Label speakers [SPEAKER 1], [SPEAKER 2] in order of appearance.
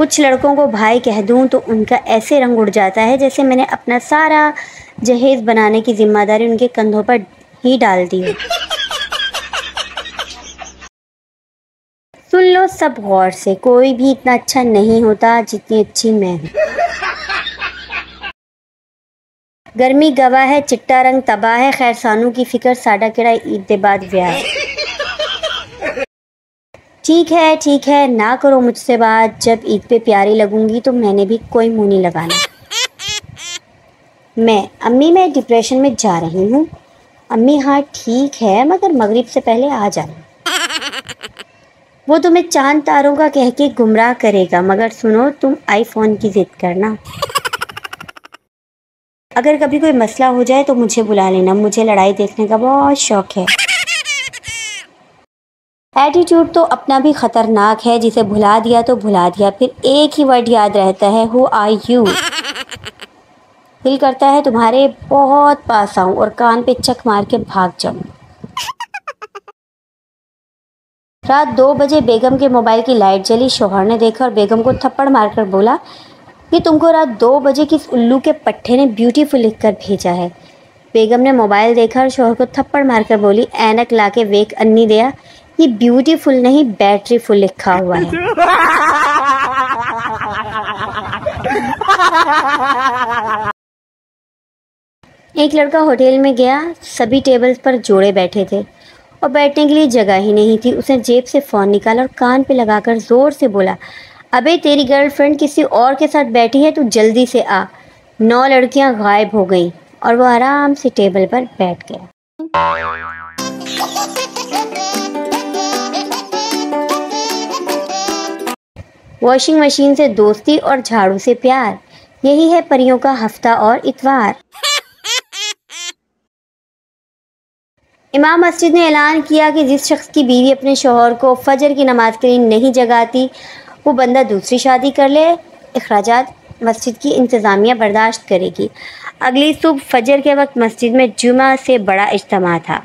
[SPEAKER 1] कुछ लड़कों को भाई कह दूं तो उनका ऐसे रंग उड़ जाता है जैसे मैंने अपना सारा जहेज बनाने की जिम्मेदारी उनके कंधों पर ही डाल दी हो। सुन लो सब गौर से, कोई भी इतना अच्छा नहीं होता जितनी अच्छी मैं हूँ। गर्मी गवाह है, चिट्टा रंग तबाह है, खैर सानू की फिक्र साडा केड़ा ईद दे बाद व्याह। ठीक है ना करो मुझसे बात, जब ईद पे प्यारी लगूंगी तो मैंने भी कोई मुंह नहीं लगाना। मैं डिप्रेशन में जा रही हूँ। अम्मी हाँ ठीक है, मगर मगरिब से पहले आ जाना। वो तुम्हें चांद तारों का कह के गुमराह करेगा, मगर सुनो तुम आईफोन की जिद करना। अगर कभी कोई मसला हो जाए तो मुझे बुला लेना, मुझे लड़ाई देखने का बहुत शौक है। एटीट्यूड तो अपना भी खतरनाक है, जिसे भुला दिया तो भुला दिया, फिर एक ही वर्ड याद रहता है, हु आर यू। दिल करता है तुम्हारे बहुत पास आऊं और कान पे चक मार के भाग जाऊं। रात 2 बजे बेगम के मोबाइल की लाइट जली, शौहर ने देखा और बेगम को थप्पड़ मारकर बोला कि तुमको रात 2 बजे किस उल्लू के पट्टे ने ब्यूटीफुल लिखकर भेजा है। बेगम ने मोबाइल देखा और शौहर को थप्पड़ मारकर बोली, ऐनक लाके वेक अन्नी दिया, ये ब्यूटीफुल नहीं बैटरी फुल लिखा हुआ है। एक लड़का होटल में गया, सभी टेबल्स पर जोड़े बैठे थे और बैठने के लिए जगह ही नहीं थी। उसने जेब से फ़ोन निकाला और कान पे लगाकर ज़ोर से बोला, अबे तेरी गर्लफ्रेंड किसी और के साथ बैठी है, तू जल्दी से आ। 9 लड़कियां गायब हो गईं और वो आराम से टेबल पर बैठ गया। वॉशिंग मशीन से दोस्ती और झाड़ू से प्यार, यही है परियों का हफ्ता और इतवार। इमाम मस्जिद ने ऐलान किया कि जिस शख्स की बीवी अपने शौहर को फजर की नमाज के लिए नहीं जगाती, वो बंदा दूसरी शादी कर ले। अखराजात मस्जिद की इंतज़ामिया बर्दाश्त करेगी। अगली सुबह फजर के वक्त मस्जिद में जुमा से बड़ा इज्तिमा था।